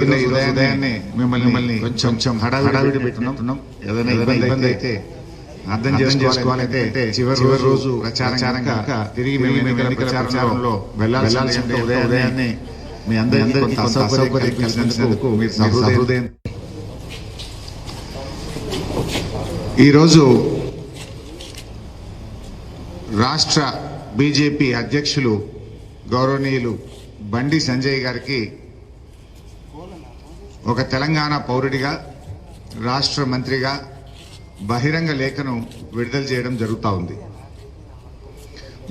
ఉదయాన్నే మిమ్మల్ని కొంచెం హడావిడి పెట్టున్నాం. ఏదైనా ఇబ్బంది అయితే అర్థం చేసుకోవాలంటే చివరి రోజు ప్రచారంగా తిరిగి మేము ఎన్నికల ప్రచారంలో వెళ్ళాల్సి ఉంటే ఉదయాన్నే మీ అందరికీ కొంత అసౌకర్యం కలిగినందుకు మీరు సహృదయం. ఈరోజు రాష్ట్ర బీజేపీ అధ్యక్షులు గౌరవనీయులు బండి సంజయ్ గారికి ఒక తెలంగాణ పౌరుడిగా రాష్ట్ర మంత్రిగా బహిరంగ లేఖను విడుదల చేయడం జరుగుతూ ఉంది.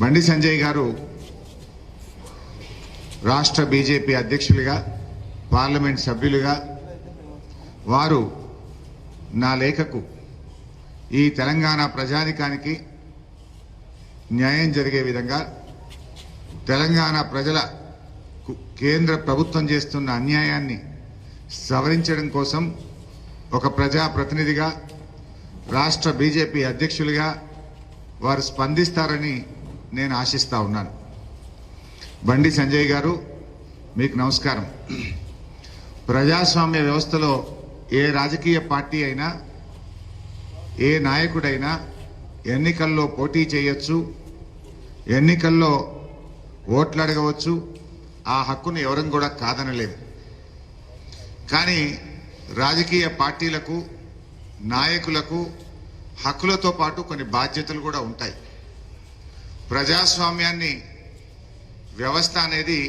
బండి సంజయ్ గారు రాష్ట్ర బీజేపీ అధ్యక్షులుగా పార్లమెంట్ సభ్యులుగా వారు నా లేఖకు ఈ తెలంగాణ ప్రజానికానికి న్యాయం జరిగే విధంగా తెలంగాణ ప్రజల కేంద్ర ప్రభుత్వం చేస్తున్న అన్యాయాన్ని సవరించడం కోసం ఒక ప్రజాప్రతినిధిగా రాష్ట్ర బీజేపీ అధ్యక్షులుగా వారు స్పందిస్తారని నేను ఆశిస్తా ఉన్నాను. బండి సంజయ్ గారు, మీకు నమస్కారం. ప్రజాస్వామ్య వ్యవస్థలో ఏ రాజకీయ పార్టీ అయినా ఏ నాయకుడైనా ఎన్నికల్లో పోటీ చేయొచ్చు, ఎన్నికల్లో ఓట్లు అడగవచ్చు. ఆ హక్కును ఎవరం కూడా కాదనలేదు. కానీ రాజకీయ పార్టీలకు నాయకులకు హక్కులతో పాటు కొన్ని బాధ్యతలు కూడా ఉంటాయి. ప్రజాస్వామ్యాన్ని వ్యవస్థ అనేది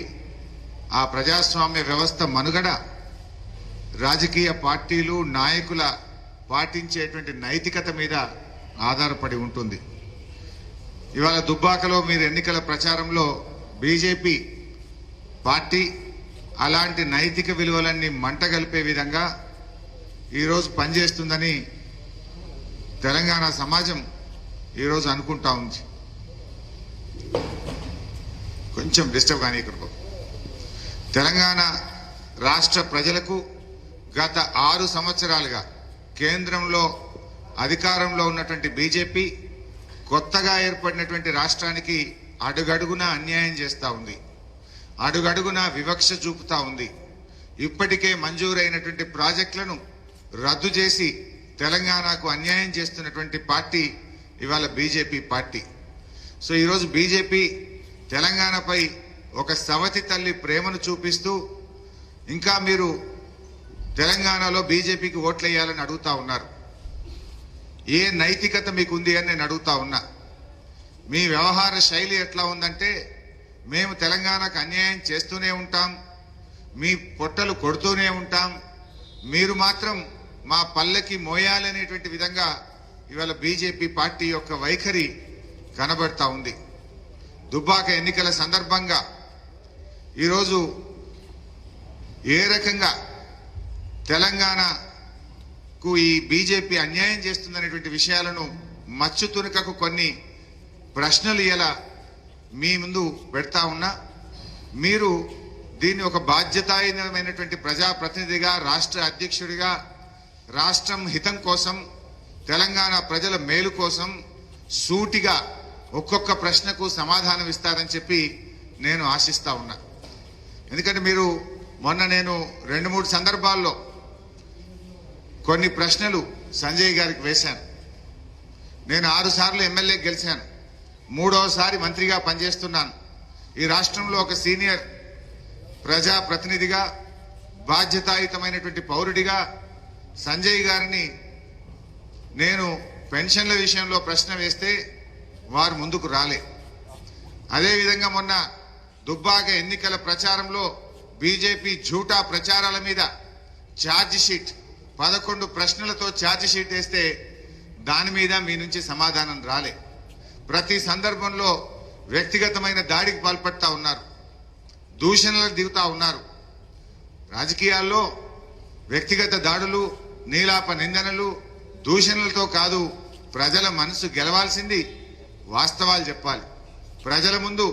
ఆ ప్రజాస్వామ్య వ్యవస్థ మనుగడ రాజకీయ పార్టీలు నాయకుల పాటించేటువంటి నైతికత మీద ఆధారపడి ఉంటుంది. ఇవాళ దుబ్బాకలో మీరు ఎన్నికల ప్రచారంలో బీజేపీ పార్టీ అలాంటి నైతిక విలువలన్నీ మంటగలిపే విధంగా ఈరోజు పనిచేస్తుందని తెలంగాణ సమాజం ఈరోజు అనుకుంటా ఉంది. కొంచెం డిస్టర్బ్ కానీ ఇక్కడ తెలంగాణ రాష్ట్ర ప్రజలకు గత 6 సంవత్సరాలుగా కేంద్రంలో అధికారంలో ఉన్నటువంటి బీజేపీ కొత్తగా ఏర్పడినటువంటి రాష్ట్రానికి అడుగడుగునా అన్యాయం చేస్తూ ఉంది, అడుగడుగునా వివక్ష చూపుతా ఉంది. ఇప్పటికే మంజూరైనటువంటి ప్రాజెక్టులను రద్దు చేసి తెలంగాణకు అన్యాయం చేస్తున్నటువంటి పార్టీ ఇవాళ బీజేపీ పార్టీ. సో ఈరోజు బీజేపీ తెలంగాణపై ఒక సవతి తల్లి ప్రేమను చూపిస్తూ ఇంకా మీరు తెలంగాణలో బీజేపీకి ఓట్లు వేయాలని అడుగుతా ఉన్నారు. ఏ నైతికత మీకు ఉంది అని నేను అడుగుతా ఉన్నా. మీ వ్యవహార శైలి ఎట్లా ఉందంటే, మేము తెలంగాణకు అన్యాయం చేస్తూనే ఉంటాం, మీ పొట్టలు కొడుతూనే ఉంటాం, మీరు మాత్రం మా పల్లెకి మోయాలనేటువంటి విధంగా ఇవాళ బీజేపీ పార్టీ యొక్క వైఖరి కనబడతా ఉంది. దుబ్బాక ఎన్నికల సందర్భంగా ఈరోజు ఏ రకంగా తెలంగాణకు ఈ బీజేపీ అన్యాయం చేస్తుందనేటువంటి విషయాలను మచ్చు తునకకు కొన్ని ప్రశ్నలు ఇలా మీ ముందు పెడతా ఉన్నా. మీరు దీన్ని ఒక బాధ్యతాయుతమైనటువంటి ప్రజాప్రతినిధిగా, రాష్ట్ర అధ్యక్షుడిగా రాష్ట్రం హితం కోసం, తెలంగాణ ప్రజల మేలు కోసం సూటిగా ఒక్కొక్క ప్రశ్నకు సమాధానం ఇస్తారని చెప్పి నేను ఆశిస్తా ఉన్నా. ఎందుకంటే మీరు మొన్న నేను 2-3 సందర్భాల్లో కొన్ని ప్రశ్నలు సంజయ్ గారికి వేశాను. నేను 6 సార్లు ఎమ్మెల్యే గెలిచాను, 3వసారి మంత్రిగా పనిచేస్తున్నాను. ఈ రాష్ట్రంలో ఒక సీనియర్ ప్రజాప్రతినిధిగా, బాధ్యతాయుతమైనటువంటి పౌరుడిగా సంజయ్ గారిని నేను పెన్షన్ల విషయంలో ప్రశ్న వేస్తే వారు ముందుకు రాలే. అదేవిధంగా మొన్న దుబ్బాక ఎన్నికల ప్రచారంలో బీజేపీ ఝూటా ప్రచారాల మీద ఛార్జ్ షీట్ 11 ప్రశ్నలతో ఛార్జ్ షీట్ వేస్తే దాని మీద మీ నుంచి సమాధానం రాలే. ప్రతి సందర్భంలో వ్యక్తిగతమైన దాడికి పాల్పడతా ఉన్నారు, దూషణలకు దిగుతా ఉన్నారు. రాజకీయాల్లో వ్యక్తిగత దాడులు, నీలాప నిందనలు, దూషణలతో కాదు, ప్రజల మనసు గెలవాల్సింది వాస్తవాలు చెప్పాలి, ప్రజల ముందు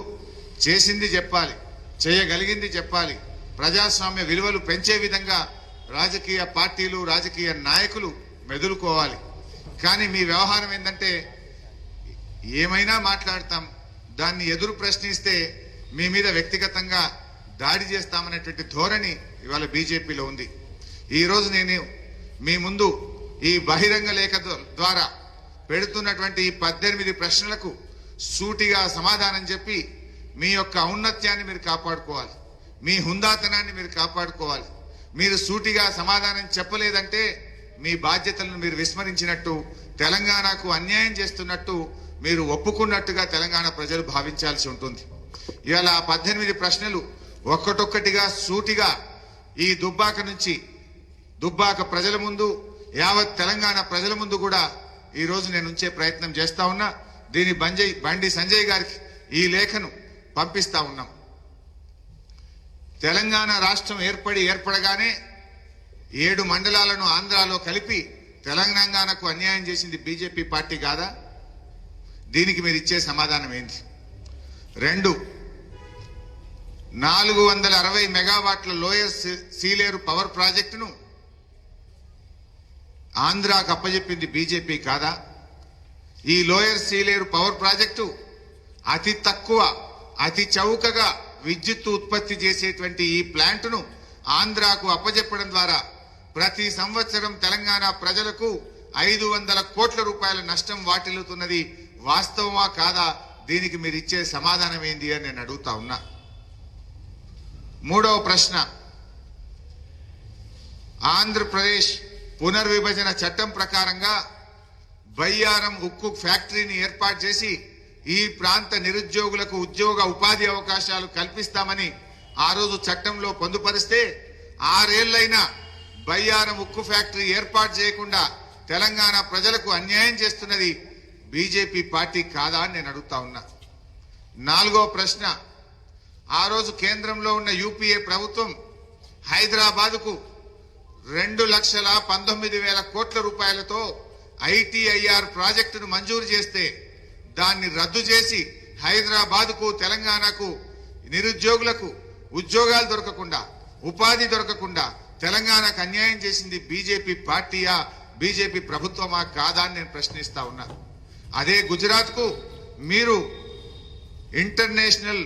చేసింది చెప్పాలి, చేయగలిగింది చెప్పాలి. ప్రజాస్వామ్య విలువలు పెంచే విధంగా రాజకీయ పార్టీలు, రాజకీయ నాయకులు మెదులుకోవాలి. కానీ మీ వ్యవహారం ఏంటంటే ఏమైనా మాట్లాడతాం, దాన్ని ఎదురు ప్రశ్నిస్తే మీ మీద వ్యక్తిగతంగా దాడి చేస్తామనేటువంటి ధోరణి ఇవాళ బీజేపీలో ఉంది. ఈ రోజు నేను మీ ముందు ఈ బహిరంగ లేఖ ద్వారా పెడుతున్నటువంటి ఈ 18 ప్రశ్నలకు సూటిగా సమాధానం చెప్పి మీ యొక్క ఔన్నత్యాన్ని మీరు కాపాడుకోవాలి, మీ హుందాతనాన్ని మీరు కాపాడుకోవాలి. మీరు సూటిగా సమాధానం చెప్పలేదంటే మీ బాధ్యతలను మీరు విస్మరించినట్టు, తెలంగాణకు అన్యాయం చేస్తున్నట్టు మీరు ఒప్పుకున్నట్టుగా తెలంగాణ ప్రజలు భావించాల్సి ఉంటుంది. ఇవాళ 18 ప్రశ్నలు ఒక్కటొక్కటిగా సూటిగా ఈ దుబ్బాక నుంచి దుబ్బాక ప్రజల ముందు, యావత్ తెలంగాణ ప్రజల ముందు కూడా ఈ రోజు నేను ఉంచే ప్రయత్నం చేస్తా ఉన్నా. దీని బండి సంజయ్ గారికి ఈ లేఖను పంపిస్తా ఉన్నాం. తెలంగాణ రాష్ట్రం ఏర్పడగానే 7 మండలాలను ఆంధ్రాలో కలిపి తెలంగాణకు అన్యాయం చేసింది బీజేపీ పార్టీ కాదా? దీనికి మీరు ఇచ్చే సమాధానం ఏంటి? 2, 460 మెగావాట్ల లోయర్ సీలేరు పవర్ ప్రాజెక్టును ఆంధ్రాకు అప్పజెప్పింది బీజేపీ కాదా? ఈ లోయర్ సీలేరు పవర్ ప్రాజెక్టు అతి తక్కువ, అతి చౌకగా విద్యుత్ ఉత్పత్తి చేసేటువంటి ఈ ప్లాంటును ఆంధ్రాకు అప్పజెప్పడం ద్వారా ప్రతి సంవత్సరం తెలంగాణ ప్రజలకు 500 కోట్ల రూపాయల నష్టం వాటిల్లుతున్నది వాస్తవమా కాదా? దీనికి మీరు ఇచ్చే సమాధానం ఏంది అని నేను అడుగుతా ఉన్నా. 3వ ప్రశ్న, ఆంధ్రప్రదేశ్ పునర్విభజన చట్టం ప్రకారంగా బయ్యారం ఉక్కు ఫ్యాక్టరీని ఏర్పాటు చేసి ఈ ప్రాంత నిరుద్యోగులకు ఉద్యోగ ఉపాధి అవకాశాలు కల్పిస్తామని ఆ రోజు చట్టంలో పొందుపరిస్తే 6 ఏళ్లైనా బయ్యారం ఉక్కు ఫ్యాక్టరీ ఏర్పాటు చేయకుండా తెలంగాణ ప్రజలకు అన్యాయం చేస్తున్నది బీజేపీ పార్టీ కాదా అని నేను అడుగుతా ఉన్నా. 4వ ప్రశ్న, ఆ రోజు కేంద్రంలో ఉన్న యూపీఏ ప్రభుత్వం హైదరాబాదుకు 2,19,000 కోట్ల రూపాయలతో ఐటీఐఆర్ ప్రాజెక్టును మంజూరు చేస్తే దాన్ని రద్దు చేసి హైదరాబాద్కు, తెలంగాణకు నిరుద్యోగులకు ఉద్యోగాలు దొరకకుండా, ఉపాధి దొరకకుండా తెలంగాణకు అన్యాయం చేసింది బీజేపీ పార్టీయా, బీజేపీ ప్రభుత్వమా కాదా అని నేను ప్రశ్నిస్తా ఉన్నా. అదే గుజరాత్కు మీరు ఇంటర్నేషనల్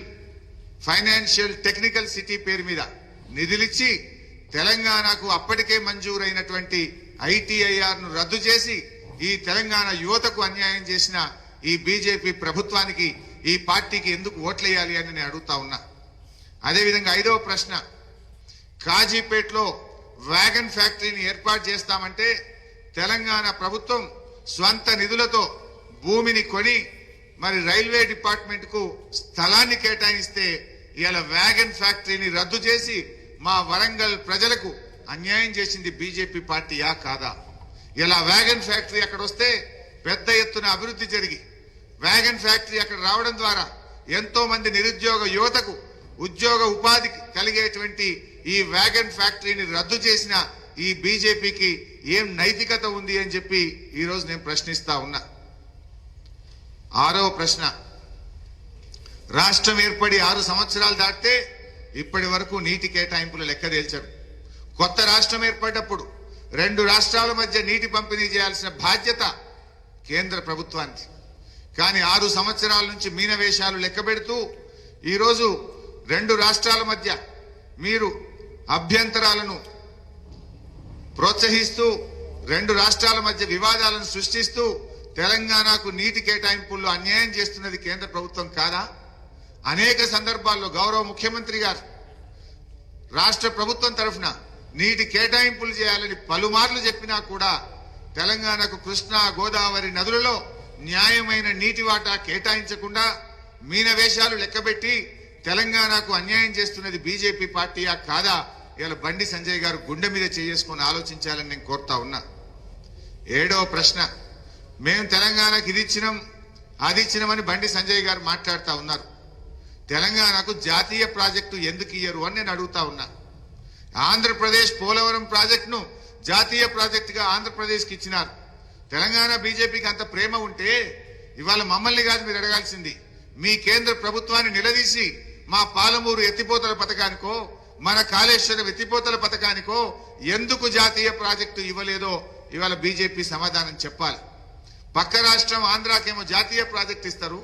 ఫైనాన్షియల్ టెక్నికల్ సిటీ పేరు మీద నిధులిచ్చి తెలంగాణకు అప్పటికే మంజూరైనటువంటి ఐటీఐఆర్ ను రద్దు చేసి ఈ తెలంగాణ యువతకు అన్యాయం చేసిన ఈ బీజేపీ ప్రభుత్వానికి, ఈ పార్టీకి ఎందుకు ఓట్లేయాలి అని నేను అడుగుతా ఉన్నా. అదేవిధంగా 5వ ప్రశ్న, కాజీపేటలో వ్యాగన్ ఫ్యాక్టరీని ఏర్పాటు చేస్తామంటే తెలంగాణ ప్రభుత్వం స్వంత నిధులతో భూమిని కొని మరి రైల్వే డిపార్ట్మెంట్ కు స్థలాన్ని కేటాయిస్తే ఇవాళ వ్యాగన్ ఫ్యాక్టరీని రద్దు చేసి మా వరంగల్ ప్రజలకు అన్యాయం చేసింది బీజేపీ పార్టీయా కాదా? ఇలా వ్యాగన్ ఫ్యాక్టరీ అక్కడ వస్తే పెద్ద ఎత్తున అభివృద్ధి జరిగి వ్యాగన్ ఫ్యాక్టరీ అక్కడ రావడం ద్వారా ఎంతో మంది నిరుద్యోగ యువతకు ఉద్యోగ ఉపాధి కలిగేటువంటి ఈ వ్యాగన్ ఫ్యాక్టరీని రద్దు చేసిన ఈ బీజేపీకి ఏం నైతికత ఉంది అని చెప్పి ఈ రోజు నేను ప్రశ్నిస్తా ఉన్నా. 6వ ప్రశ్న, రాష్ట్రం ఏర్పడి 6 సంవత్సరాలు దాటితే ఇప్పటి వరకు నీటి కేటాయింపుల లెక్క తేల్చారు. కొత్త రాష్ట్రం ఏర్పడ్డప్పుడు 2 రాష్ట్రాల మధ్య నీటి పంపిణీ చేయాల్సిన బాధ్యత కేంద్ర ప్రభుత్వానికి. కానీ 6 సంవత్సరాల నుంచి మీనవేశాలు లెక్క పెడుతూ ఈరోజు 2 రాష్ట్రాల మధ్య మీరు అభ్యంతరాలను ప్రోత్సహిస్తూ 2 రాష్ట్రాల మధ్య వివాదాలను సృష్టిస్తూ తెలంగాణకు నీటి కేటాయింపుల్లో అన్యాయం చేస్తున్నది కేంద్ర ప్రభుత్వం కాదా? అనేక సందర్భాల్లో గౌరవ ముఖ్యమంత్రి గారు రాష్ట్ర ప్రభుత్వం తరఫున నీటి కేటాయింపులు చేయాలని పలుమార్లు చెప్పినా కూడా తెలంగాణకు కృష్ణా, గోదావరి నదులలో న్యాయమైన నీటి వాటా కేటాయించకుండా మీనవేశాలు లెక్కబెట్టి తెలంగాణకు అన్యాయం చేస్తున్నది బీజేపీ పార్టీయా కాదా? ఇలా బండి సంజయ్ గారు గుండె మీద చేసుకొని ఆలోచించాలని నేను కోరుతా ఉన్నా. 7వ ప్రశ్న, మేము తెలంగాణకు ఇది ఇచ్చినాం అది ఇచ్చినామని బండి సంజయ్ గారు మాట్లాడుతూ ఉన్నారు. తెలంగాణకు జాతీయ ప్రాజెక్టు ఎందుకు ఇయ్యరు అని నేను అడుగుతా ఉన్నా. ఆంధ్రప్రదేశ్ పోలవరం ప్రాజెక్టును జాతీయ ప్రాజెక్టుగా ఆంధ్రప్రదేశ్కి ఇచ్చినారు. తెలంగాణ బీజేపీకి అంత ప్రేమ ఉంటే ఇవాళ మమ్మల్ని కాదు మీరు అడగాల్సింది, మీ కేంద్ర ప్రభుత్వాన్ని నిలదీసి మా పాలమూరు ఎత్తిపోతల పథకానికో మన కాళేశ్వరం ఎత్తిపోతల పథకానికో ఎందుకు జాతీయ ప్రాజెక్టు ఇవ్వలేదో ఇవాళ బీజేపీ సమాధానం చెప్పాలి. పక్క రాష్ట్రం ఆంధ్రాకేమో జాతీయ ప్రాజెక్టు ఇస్తారు,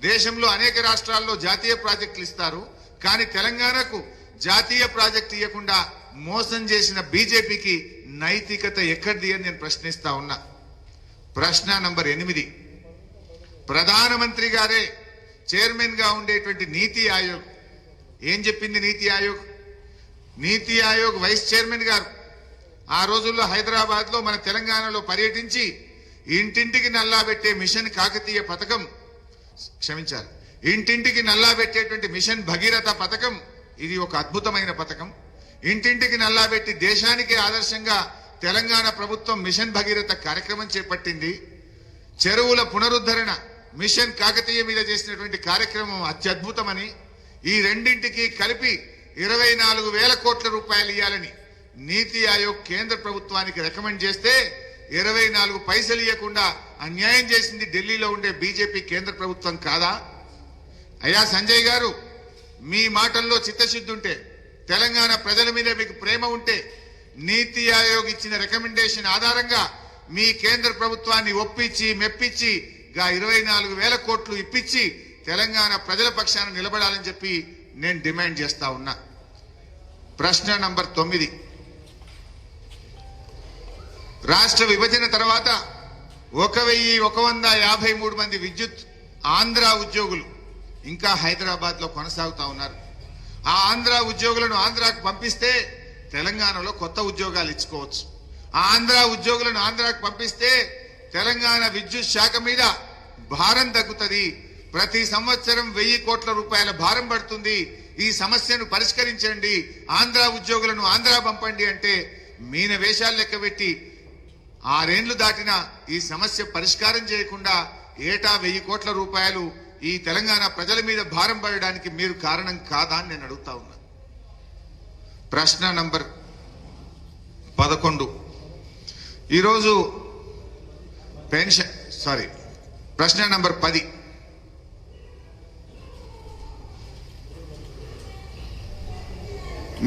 దేశంలో అనేక రాష్ట్రాల్లో జాతీయ ప్రాజెక్టులు ఇస్తారు, కానీ తెలంగాణకు జాతీయ ప్రాజెక్టు ఇవ్వకుండా మోసం చేసిన బీజేపీకి నైతికత ఎక్కడిది అని నేను ప్రశ్నిస్తా ఉన్నా. ప్రశ్న నంబర్ 8, ప్రధానమంత్రి గారే చైర్మన్ గా ఉండేటువంటి నీతి ఆయోగ్ ఏం చెప్పింది? నీతి ఆయోగ్ వైస్ చైర్మన్ గారు ఆ రోజుల్లో హైదరాబాద్ లో మన తెలంగాణలో పర్యటించి ఇంటింటికి నల్లా పెట్టే మిషన్ కాకతీయ పథకం, క్షమించాలి, ఇంటింటికి నల్లా పెట్టేటువంటి మిషన్ భగీరథ పథకం, ఇది ఒక అద్భుతమైన పథకం. ఇంటింటికి నల్లా పెట్టి దేశానికి ఆదర్శంగా తెలంగాణ ప్రభుత్వం మిషన్ భగీరథ కార్యక్రమం చేపట్టింది. చెరువుల పునరుద్ధరణ మిషన్ కాకతీయ మీద చేసినటువంటి కార్యక్రమం అత్యద్భుతమని, ఈ రెండింటికి కలిపి 24,000 కోట్ల రూపాయలు ఇవ్వాలని నీతి ఆయోగ్ కేంద్ర ప్రభుత్వానికి రికమెండ్ చేస్తే 24 పైసలు ఇవ్వకుండా అన్యాయం చేసింది ఢిల్లీలో ఉండే బీజేపీ కేంద్ర ప్రభుత్వం కాదా? అయ్యా సంజయ్ గారు, మీ మాటల్లో చిత్తశుద్ధి ఉంటే, తెలంగాణ ప్రజల మీద మీకు ప్రేమ ఉంటే, నీతి ఆయోగ్ ఇచ్చిన రికమెండేషన్ ఆధారంగా మీ కేంద్ర ప్రభుత్వాన్ని ఒప్పించి మెప్పించి 24,000 కోట్లు ఇప్పించి తెలంగాణ ప్రజల పక్షాన నిలబడాలని చెప్పి నేను డిమాండ్ చేస్తా ఉన్నా. ప్రశ్న నంబర్ 9, రాష్ట్ర విభజన తర్వాత 1,153 మంది విద్యుత్ ఆంధ్ర ఉద్యోగులు ఇంకా హైదరాబాద్ లో కొనసాగుతా ఉన్నారు. ఆ ఆంధ్ర ఉద్యోగులను ఆంధ్రాకు పంపిస్తే తెలంగాణలో కొత్త ఉద్యోగాలు ఇచ్చుకోవచ్చు. ఆ ఆంధ్ర ఉద్యోగులను ఆంధ్రాకు పంపిస్తే తెలంగాణ విద్యుత్ శాఖ మీద భారం తగ్గుతుంది. ప్రతి సంవత్సరం 1,000 కోట్ల రూపాయల భారం పడుతుంది. ఈ సమస్యను పరిష్కరించండి, ఆంధ్ర ఉద్యోగులను ఆంధ్ర పంపండి అంటే మీన వేషాలు లెక్కబెట్టి 6 ఏళ్లు దాటినా ఈ సమస్య పరిష్కారం చేయకుండా ఏటా 1,000 కోట్ల రూపాయలు ఈ తెలంగాణ ప్రజల మీద భారం పడడానికి మీరు కారణం కాదా అని నేను అడుగుతా ఉన్నా. ప్రశ్న నంబర్ 11, ఈరోజు ప్రశ్న నంబర్ 10,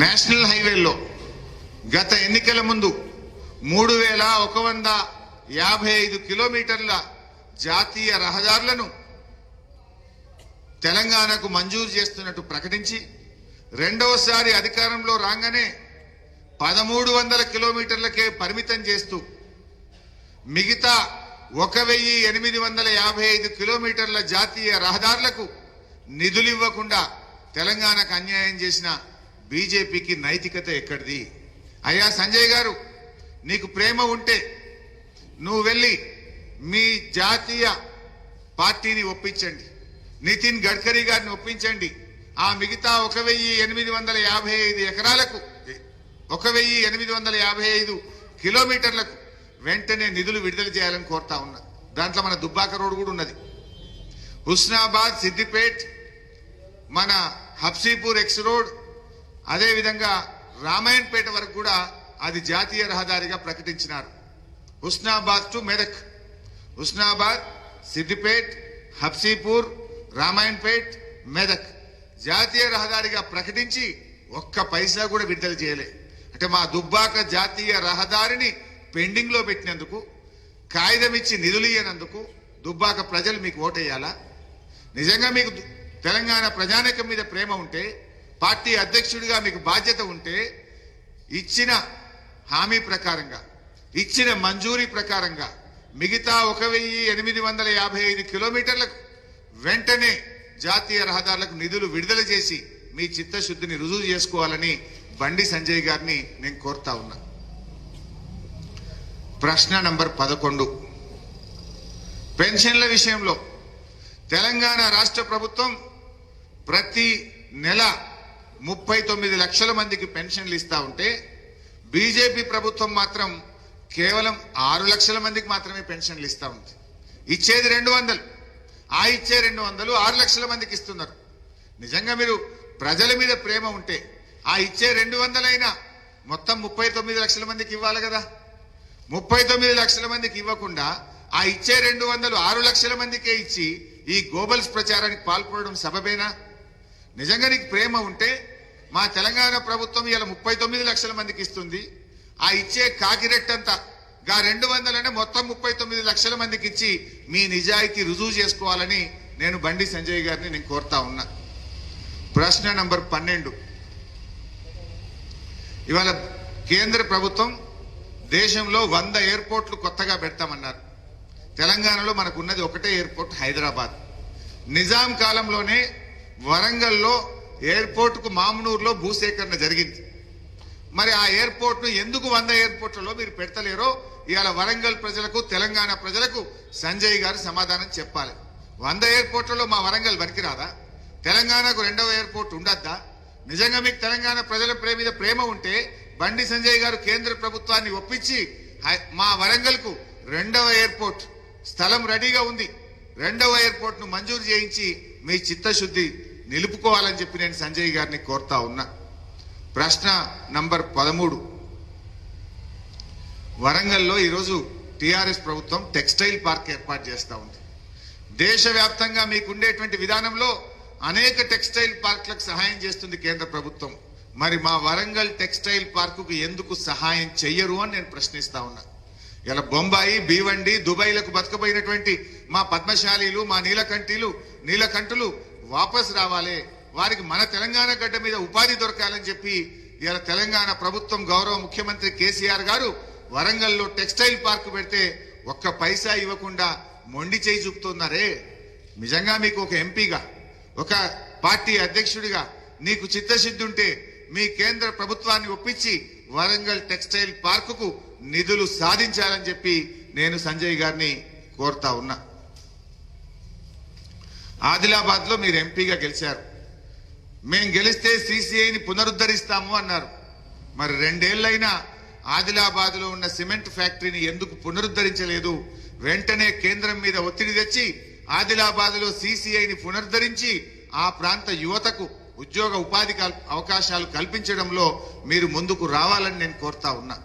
నేషనల్ హైవేల్లో గత ఎన్నికల ముందు 3,155 కిలోమీటర్ల జాతీయ రహదారులను తెలంగాణకు మంజూరు చేస్తున్నట్టు ప్రకటించి రెండవసారి అధికారంలో రాగానే 1,300 కిలోమీటర్లకే పరిమితం చేస్తూ మిగతా 1,855 కిలోమీటర్ల జాతీయ రహదారులకు నిధులు ఇవ్వకుండా తెలంగాణకు అన్యాయం చేసిన బీజేపీకి నైతికత ఎక్కడిది? అయ్యా సంజయ్ గారు, నీకు ప్రేమ ఉంటే నువ్వు వెళ్ళి మీ జాతీయ పార్టీని ఒప్పించండి, నితిన్ గడ్కరీ గారిని ఒప్పించండి. ఆ మిగతా 1,855 ఎకరాలకు 1,855 కిలోమీటర్లకు వెంటనే నిధులు విడుదల చేయాలని కోరుతా ఉన్నా. దాంట్లో మన దుబ్బాక రోడ్ కూడా ఉన్నది. హుస్నాబాద్, సిద్దిపేట్, మన హబ్సీపూర్ ఎక్స్ రోడ్, అదేవిధంగా రామాయణపేట వరకు కూడా అది జాతీయ రహదారిగా ప్రకటించినారు. హుస్నాబాద్ టు మెదక్, హుస్నాబాద్, సిద్దిపేట్, హబ్సీపూర్, రామాయణపేట్, మెదక్ జాతీయ రహదారిగా ప్రకటించి ఒక్క పైసా కూడా విడుదల చేయలే. అంటే మా దుబ్బాక జాతీయ రహదారిని పెండింగ్ లో పెట్టినందుకు, కాగితం ఇచ్చి నిధులు ఇయ్యనందుకు దుబ్బాక ప్రజలు మీకు ఓటేయాలా? నిజంగా మీకు తెలంగాణ ప్రజానీకం మీద ప్రేమ ఉంటే, పార్టీ అధ్యక్షుడిగా మీకు బాధ్యత ఉంటే, ఇచ్చిన హామీ ప్రకారంగా, ఇచ్చిన మంజూరీ ప్రకారంగా మిగతా 1,855 కిలోమీటర్లకు వెంటనే జాతీయ రహదారులకు నిధులు విడుదల చేసి మీ చిత్తశుద్ధిని రుజువు చేసుకోవాలని బండి సంజయ్ గారిని నేను కోరుతా ఉన్నా. ప్రశ్న నంబర్ 11, పెన్షన్ల విషయంలో తెలంగాణ రాష్ట్ర ప్రభుత్వం ప్రతి నెల 39 లక్షల మందికి పెన్షన్లు ఇస్తా ఉంటే బీజేపీ ప్రభుత్వం మాత్రం కేవలం 6 లక్షల మందికి మాత్రమే పెన్షన్లు ఇస్తా ఉంది. ఇచ్చేది 200, ఆ ఇచ్చే 200 6 లక్షల మందికి ఇస్తున్నారు. నిజంగా మీరు ప్రజల మీద ప్రేమ ఉంటే ఆ ఇచ్చే 200 అయినా మొత్తం 39 లక్షల మందికి ఇవ్వాలి కదా. 39 లక్షల మందికి ఇవ్వకుండా ఆ ఇచ్చే 200 6 లక్షల మందికే ఇచ్చి ఈ గోబల్స్ ప్రచారానికి పాల్పడడం సబబేనా? నిజంగా నీకు ప్రేమ ఉంటే మా తెలంగాణ ప్రభుత్వం ఇలా 39 లక్షల మందికి ఇస్తుంది, ఆ ఇచ్చే కాకిరెట్టంతా 200 మొత్తం 39 లక్షల మందికి ఇచ్చి మీ నిజాయితీ రుజువు చేసుకోవాలని నేను బండి సంజయ్ గారిని నేను కోరుతా ఉన్నా. ప్రశ్న నంబర్ 12, ఇవాళ కేంద్ర ప్రభుత్వం దేశంలో 100 ఎయిర్పోర్ట్లు కొత్తగా పెడతామన్నారు. తెలంగాణలో మనకు ఉన్నది ఒకటే ఎయిర్పోర్ట్ హైదరాబాద్. నిజాం కాలంలోనే వరంగల్లో ఎయిర్పోర్టుకు మామనూరులో భూసేకరణ జరిగింది. మరి ఆ ఎయిర్పోర్ట్ను ఎందుకు 100 ఎయిర్పోర్ట్లలో మీరు పెడతలేరో ఇవాళ వరంగల్ ప్రజలకు తెలంగాణ ప్రజలకు సంజయ్ గారు సమాధానం చెప్పాలి. 100 ఎయిర్పోర్ట్లలో మా వరంగల్ పనికిరాదా? తెలంగాణకు 2వ ఎయిర్పోర్ట్ ఉండద్దా? నిజంగా మీకు తెలంగాణ ప్రజల మీద ప్రేమ ఉంటే బండి సంజయ్ గారు కేంద్ర ప్రభుత్వాన్ని ఒప్పించి మా వరంగల్కు 2వ ఎయిర్పోర్ట్ స్థలం రెడీగా ఉంది, 2వ ఎయిర్పోర్ట్ ను మంజూరు చేయించి మీ చిత్తశుద్ధి నిలుపుకోవాలని చెప్పి నేను సంజయ్ గారిని కోరుతా ఉన్నా. ప్రశ్న నంబర్ 13. వరంగల్లో ఈరోజు టిఆర్ఎస్ ప్రభుత్వం టెక్స్టైల్ పార్క్ ఏర్పాటు చేస్తా ఉంది. దేశవ్యాప్తంగా మీకుండేటువంటి విధానంలో అనేక టెక్స్టైల్ పార్క్లకు సహాయం చేస్తుంది కేంద్ర ప్రభుత్వం. మరి మా వరంగల్ టెక్స్టైల్ పార్కుకు ఎందుకు సహాయం చెయ్యరు అని నేను ప్రశ్నిస్తా ఉన్నా. ఇలా బొంబాయి, భీవండి, దుబాయ్లకు బతకపోయినటువంటి మా పద్మశాలీలు, మా నీలకంఠులు వాపస్ రావాలి, వారికి మన తెలంగాణ గడ్డ మీద ఉపాధి దొరకాలని చెప్పి ఇలా తెలంగాణ ప్రభుత్వం గౌరవ ముఖ్యమంత్రి కేసీఆర్ గారు వరంగల్లో టెక్స్టైల్ పార్క్ పెడితే ఒక్క పైసా ఇవ్వకుండా మొండి చేయి చూపుతున్నారే. నిజంగా మీకు ఒక ఎంపీగా, ఒక పార్టీ అధ్యక్షుడిగా నీకు చిత్తశుద్ధి ఉంటే మీ కేంద్ర ప్రభుత్వాన్ని ఒప్పించి వరంగల్ టెక్స్టైల్ పార్కుకు నిధులు సాధించాలని చెప్పి నేను సంజయ్ గారిని కోరుతా ఉన్నా. ఆదిలాబాద్ లో మీరు ఎంపీగా గెలిచారు. మేం గెలిస్తే సిసిఐని పునరుద్ధరిస్తాము అన్నారు. మరి 2 ఏళ్లైనా ఆదిలాబాద్ లో ఉన్న సిమెంట్ ఫ్యాక్టరీని ఎందుకు పునరుద్ధరించలేదు? వెంటనే కేంద్రం మీద ఒత్తిడి తెచ్చి ఆదిలాబాద్ లో సిసిఐని పునరుద్ధరించి ఆ ప్రాంత యువతకు ఉద్యోగ ఉపాధి అవకాశాలు కల్పించడంలో మీరు ముందుకు రావాలని నేను కోరుతా ఉన్నా.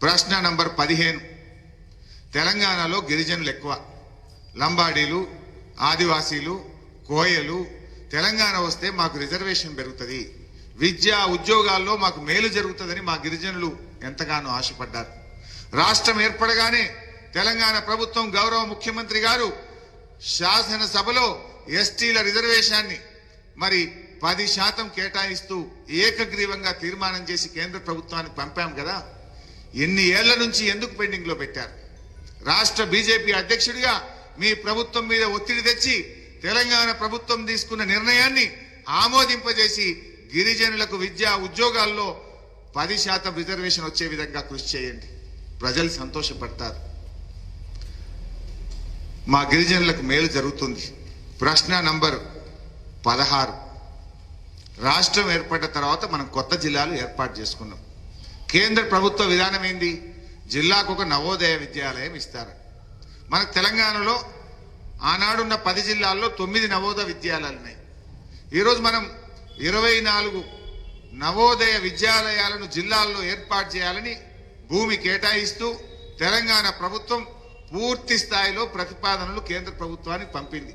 ప్రశ్న నంబర్ 15. తెలంగాణలో గిరిజనులు ఎక్కువ, లంబాడీలు, ఆదివాసీలు, కోయలు. తెలంగాణ వస్తే మాకు రిజర్వేషన్ పెరుగుతుంది, విద్య ఉద్యోగాల్లో మాకు మేలు జరుగుతుందని మా గిరిజనులు ఎంతగానో ఆశపడ్డారు. రాష్ట్రం ఏర్పడగానే తెలంగాణ ప్రభుత్వం గౌరవ ముఖ్యమంత్రి గారు శాసనసభలో ఎస్టీల రిజర్వేషన్ని మరి 10% కేటాయిస్తూ ఏకగ్రీవంగా తీర్మానం చేసి కేంద్ర ప్రభుత్వానికి పంపాం కదా. ఎన్ని ఏళ్ల నుంచి ఎందుకు పెండింగ్ లో పెట్టారు? రాష్ట్ర బీజేపీ అధ్యక్షుడిగా మీ ప్రభుత్వం మీద ఒత్తిడి తెచ్చి తెలంగాణ ప్రభుత్వం తీసుకున్న నిర్ణయాన్ని ఆమోదింపజేసి గిరిజనులకు విద్యా ఉద్యోగాల్లో 10% రిజర్వేషన్ వచ్చే విధంగా కృషి చేయండి. ప్రజలు సంతోషపడతారు, మా గిరిజనులకు మేలు జరుగుతుంది. ప్రశ్న నంబర్ 16. రాష్ట్రం ఏర్పడిన తర్వాత మనం కొత్త జిల్లాలు ఏర్పాటు చేసుకున్నాం. కేంద్ర ప్రభుత్వ విధానం ఏంది? జిల్లాకు ఒక నవోదయ విద్యాలయం ఇస్తారు. మనకు తెలంగాణలో ఆనాడున్న 10 జిల్లాల్లో 9 నవోదయ విద్యాలయాలు ఉన్నాయి. ఈరోజు మనం 24 నవోదయ విద్యాలయాలను జిల్లాల్లో ఏర్పాటు చేయాలని భూమి కేటాయిస్తూ తెలంగాణ ప్రభుత్వం పూర్తి స్థాయిలో ప్రతిపాదనలు కేంద్ర ప్రభుత్వానికి పంపింది.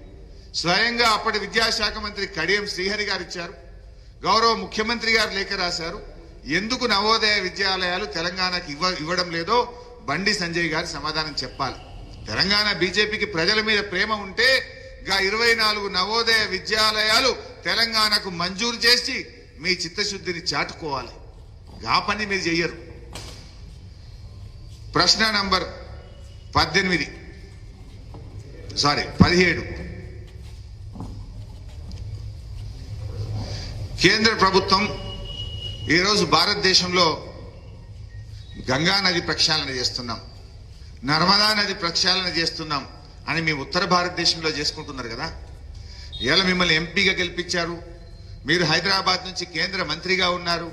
స్వయంగా అప్పటి విద్యాశాఖ మంత్రి కడియం శ్రీహరి గారు ఇచ్చారు, గౌరవ ముఖ్యమంత్రి గారు లేఖ రాశారు. ఎందుకు నవోదయ విద్యాలయాలు తెలంగాణకు ఇవ్వడం లేదో బండి సంజయ్ గారు సమాధానం చెప్పాలి. తెలంగాణ బీజేపీకి ప్రజల మీద ప్రేమ ఉంటే 24 నవోదయ విద్యాలయాలు తెలంగాణకు మంజూరు చేసి మీ చిత్తశుద్ధిని చాటుకోవాలి. గా పని మీరు చెయ్యరు. ప్రశ్న నంబర్ 17. కేంద్ర ప్రభుత్వం ఈరోజు భారతదేశంలో గంగా నది ప్రక్షాళన చేస్తున్నాం, నర్మదా నది ప్రక్షాళన చేస్తున్నాం అని మీ ఉత్తర భారతదేశంలో చేసుకుంటున్నారు కదా. ఇలా మిమ్మల్ని ఎంపీగా గెలిపించారు, మీరు హైదరాబాద్ నుంచి కేంద్ర మంత్రిగా ఉన్నారు.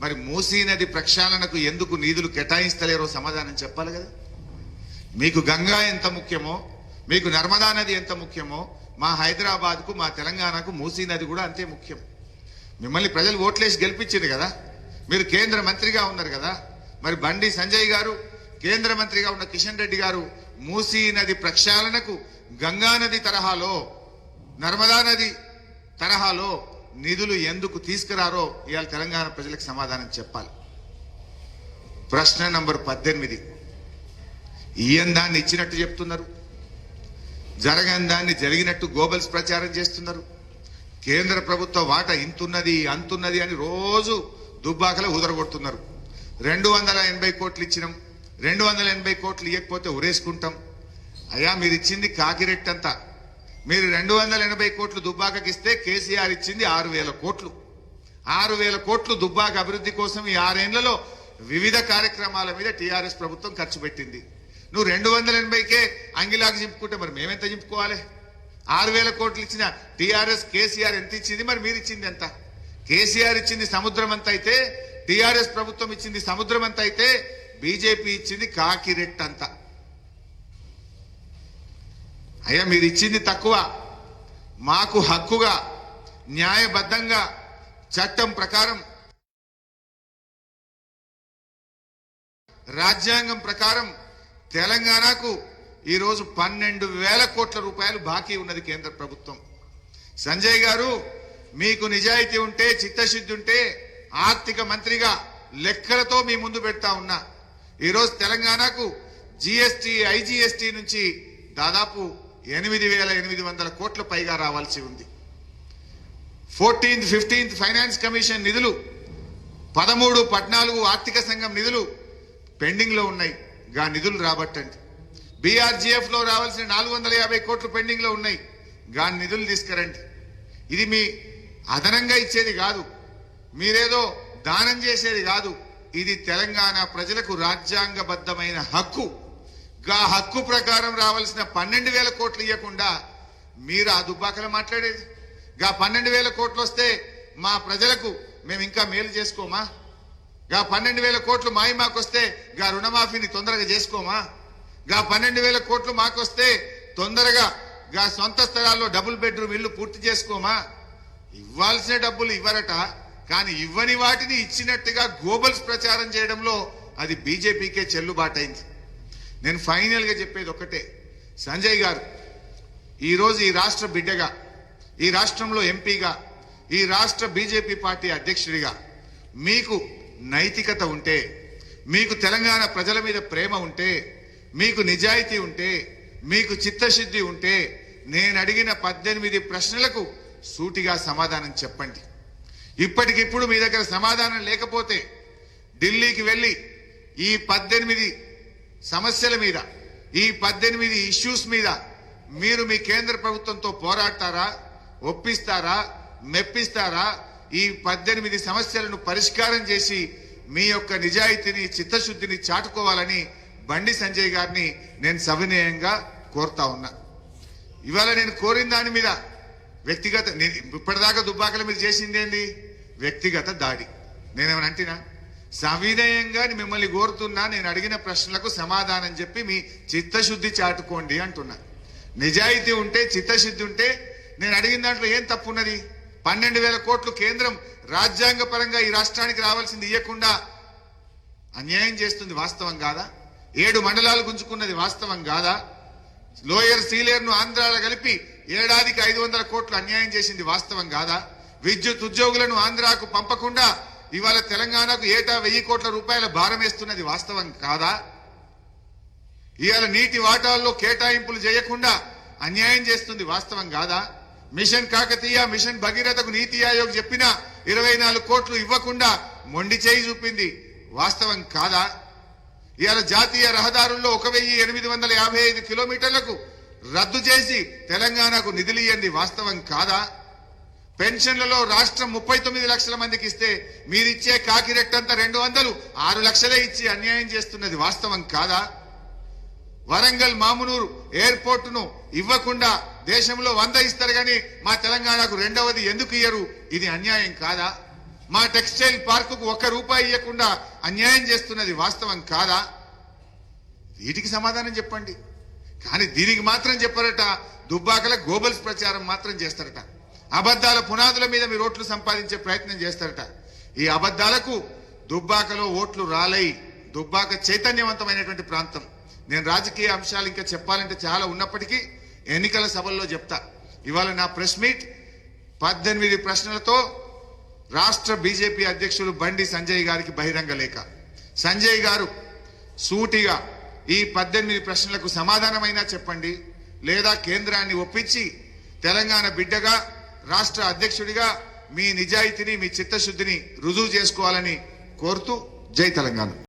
మరి మూసీ నది ప్రక్షాళనకు ఎందుకు నిధులు కేటాయిస్తలేరో సమాధానం చెప్పాలి కదా. మీకు గంగా ఎంత ముఖ్యమో, మీకు నర్మదా నది ఎంత ముఖ్యమో, మా హైదరాబాద్కు, మా తెలంగాణకు మూసీ నది కూడా అంతే ముఖ్యం. మిమ్మల్ని ప్రజలు ఓట్లేసి గెలిపించారు కదా, మీరు కేంద్ర మంత్రిగా ఉన్నారు కదా. మరి బండి సంజయ్ గారు, కేంద్ర మంత్రిగా ఉన్న కిషన్ రెడ్డి గారు మూసీ నది ప్రక్షాళనకు గంగా నది తరహాలో, నర్మదా నది తరహాలో నిధులు ఎందుకు తీసుకురారో ఇవాళ తెలంగాణ ప్రజలకు సమాధానం చెప్పాలి. ప్రశ్న నంబర్ 18. ఈయన దాన్ని ఇచ్చినట్టు చెప్తున్నారు, జరగని దాన్ని జరిగినట్టు గోబల్స్ ప్రచారం చేస్తున్నారు. కేంద్ర ప్రభుత్వ వాటా ఇంతున్నది అంతున్నది అని రోజు దుబ్బాకలో ఉదరగొడుతున్నారు. 280 కోట్లు ఇచ్చినాం, 280 కోట్లు ఇవ్వకపోతే ఉరేసుకుంటాం. అయ్యా మీరు ఇచ్చింది కాకిరెట్టంతా. మీరు 280 కోట్లు దుబ్బాకకి ఇస్తే కేసీఆర్ ఇచ్చింది 6,000 కోట్లు. 6,000 కోట్లు దుబ్బాక అభివృద్ధి కోసం ఈ 6 ఏళ్లలో వివిధ కార్యక్రమాల మీద టీఆర్ఎస్ ప్రభుత్వం ఖర్చు పెట్టింది. నువ్వు 280కే అంగిలాగా చింపుకుంటే మరి మేమెంత చింపుకోవాలి? 6,000 కోట్లు ఇచ్చిన టీఆర్ఎస్ కేసీఆర్ ఎంత ఇచ్చింది, మరి మీరు ఇచ్చింది ఎంత? కేసీఆర్ ఇచ్చింది సముద్రం అంత అయితే, టీఆర్ఎస్ ప్రభుత్వం ఇచ్చింది సముద్రం అంత అయితే, బీజేపీ ఇచ్చింది కాకిరెట్ అంత. అయ్యా మీరు ఇచ్చింది తక్కువ. మాకు హక్కుగా న్యాయబద్ధంగా చట్టం ప్రకారం రాజ్యాంగం ప్రకారం తెలంగాణకు ఈరోజు 12,000 కోట్ల రూపాయలు బాకీ ఉన్నది కేంద్ర ప్రభుత్వం. సంజయ్ గారు మీకు నిజాయితీ ఉంటే, చిత్తశుద్ధి ఉంటే ఆర్థిక మంత్రిగా లెక్కలతో మీ ముందు పెడతా ఉన్నా. ఈరోజు తెలంగాణకు జీఎస్టీ, ఐజీఎస్టీ నుంచి దాదాపు 8,800 కోట్ల పైగా రావాల్సి ఉంది. 14th, 15th ఫైనాన్స్ కమిషన్ నిధులు, 13, 14 ఆర్థిక సంఘం నిధులు పెండింగ్ లో ఉన్నాయి. గా నిధులు రాబట్టండి. బీఆర్జీఎఫ్ లో రావాల్సిన 450 కోట్లు పెండింగ్ లో ఉన్నాయి. గా నిధులు తీసుకురండి. ఇది మీ అదనంగా ఇచ్చేది కాదు, మీరేదో దానం చేసేది కాదు. ఇది తెలంగాణ ప్రజలకు రాజ్యాంగబద్ధమైన హక్కు. గా హక్కు ప్రకారం రావాల్సిన 12,000 కోట్లు ఇవ్వకుండా మీరు ఆ దుబ్బాకలో మాట్లాడేది. గా 12,000 కోట్లు వస్తే మా ప్రజలకు మేము ఇంకా మేలు చేసుకోమా? గా 12,000 కోట్లు మాకొస్తే గా రుణమాఫీని తొందరగా చేసుకోమా? గా 12,000 కోట్లు మాకొస్తే తొందరగా గా సొంత స్థలాల్లో డబుల్ బెడ్రూమ్ ఇల్లు పూర్తి చేసుకోమా? ఇవ్వాల్సిన డబ్బులు ఇవ్వరట, కానీ ఇవ్వని వాటిని ఇచ్చినట్టుగా గోబల్స్ ప్రచారం చేయడంలో అది బీజేపీకే చెల్లుబాటైంది. నేను ఫైనల్ గా చెప్పేది ఒక్కటే, సంజయ్ గారు ఈరోజు ఈ రాష్ట్ర బిడ్డగా, ఈ రాష్ట్రంలో ఎంపీగా, ఈ రాష్ట్ర బీజేపీ పార్టీ అధ్యక్షుడిగా మీకు నైతికత ఉంటే, మీకు తెలంగాణ ప్రజల మీద ప్రేమ ఉంటే, మీకు నిజాయితీ ఉంటే, మీకు చిత్తశుద్ధి ఉంటే నేను అడిగిన 18 ప్రశ్నలకు సూటిగా సమాధానం చెప్పండి. ఇప్పటికిప్పుడు మీ దగ్గర సమాధానం లేకపోతే ఢిల్లీకి వెళ్ళి ఈ 18 సమస్యల మీద, ఈ 18 ఇష్యూస్ మీద మీరు మీ కేంద్ర ప్రభుత్వంతో పోరాడతారా, ఒప్పిస్తారా, మెప్పిస్తారా? ఈ 18 సమస్యలను పరిష్కారం చేసి మీ యొక్క నిజాయితీని, చిత్తశుద్ధిని చాటుకోవాలని బండి సంజయ్ గారిని నేను సవినయంగా కోరుతా ఉన్నా. ఇవాళ నేను కోరిన దాని మీద వ్యక్తిగత, ఇప్పటిదాకా దుబ్బాకల మీరు చేసిందేంది? వ్యక్తిగత దాడి. నేనేమని అంటున్నా? సవినయంగా మిమ్మల్ని కోరుతున్నా, నేను అడిగిన ప్రశ్నలకు సమాధానం చెప్పి మీ చిత్తశుద్ధి చాటుకోండి అంటున్నా. నిజాయితీ ఉంటే, చిత్తశుద్ధి ఉంటే నేను అడిగిన దాంట్లో ఏం తప్పు ఉన్నది? 12,000 కోట్లు కేంద్రం రాజ్యాంగ పరంగా ఈ రాష్ట్రానికి రావాల్సింది ఇవ్వకుండా అన్యాయం చేస్తుంది, వాస్తవం కాదా? 7 మండలాలు గుంజుకున్నది వాస్తవం కాదా? లోయర్ సీలేర్ ను ఆంధ్రాలో కలిపి ఏడాదికి 500 కోట్లు అన్యాయం చేసింది వాస్తవం కాదా? విద్యుత్ ఉద్యోగులను ఆంధ్రాకు పంపకుండా ఇవాళ తెలంగాణకు ఏటా 1,000 కోట్ల రూపాయల భారం వేస్తున్నది వాస్తవం కాదా? ఇవాళ నీటి వాటాల్లో కేటాయింపులు చేయకుండా అన్యాయం చేస్తుంది వాస్తవం కాదా? మిషన్ కాకతీయ, మిషన్ భగీరథకు నీతి ఆయోగ్ చెప్పిన 24 కోట్లు ఇవ్వకుండా మొండి చేయి చూపింది వాస్తవం కాదా? ఇవాళ జాతీయ రహదారుల్లో 1,855 కిలోమీటర్లకు రద్దు చేసి తెలంగాణకు నిధులు ఇయ్యండి వాస్తవం కాదా? పెన్షన్లలో రాష్ట్రం 39 లక్షల మందికి ఇస్తే మీరిచ్చే కాకిరెట్టంతా 200, 6 లక్షలే ఇచ్చి అన్యాయం చేస్తున్నది వాస్తవం కాదా? వరంగల్ మామునూరు ఎయిర్పోర్ట్ ను ఇవ్వకుండా దేశంలో 100 ఇస్తారు కానీ మా తెలంగాణకు 2వది ఎందుకు ఇయ్యరు? ఇది అన్యాయం కాదా? మా టెక్స్టైల్ పార్కుకు 1 రూపాయి ఇవ్వకుండా అన్యాయం చేస్తున్నది వాస్తవం కాదా? వీటికి సమాధానం చెప్పండి. కానీ దీనికి మాత్రం చెప్పరట. దుబ్బాకల గోబల్స్ ప్రచారం మాత్రం చేస్తారట. అబద్దాల పునాదుల మీద మీరు ఓట్లు సంపాదించే ప్రయత్నం చేస్తారట. ఈ అబద్దాలకు దుబ్బాకలో ఓట్లు రాలై. దుబ్బాక చైతన్యవంతమైనటువంటి ప్రాంతం. నేను రాజకీయ అంశాలు ఇంకా చెప్పాలంటే చాలా ఉన్నప్పటికీ ఎన్నికల సభల్లో చెప్తా. ఇవాళ నా ప్రెస్ మీట్ 18 ప్రశ్నలతో రాష్ట్ర బీజేపీ అధ్యక్షులు బండి సంజయ్ గారికి బహిరంగ లేఖ. సంజయ్ గారు సూటిగా ఈ 18 ప్రశ్నలకు సమాధానమైనా చెప్పండి, లేదా కేంద్రాన్ని ఒప్పించి తెలంగాణ బిడ్డగా, రాష్ట్ర అధ్యక్షుడిగా మీ నిజాయితీని మీ చిత్తశుద్ధిని రుజువు చేసుకోవాలని కోరుతూ జై తెలంగాణ.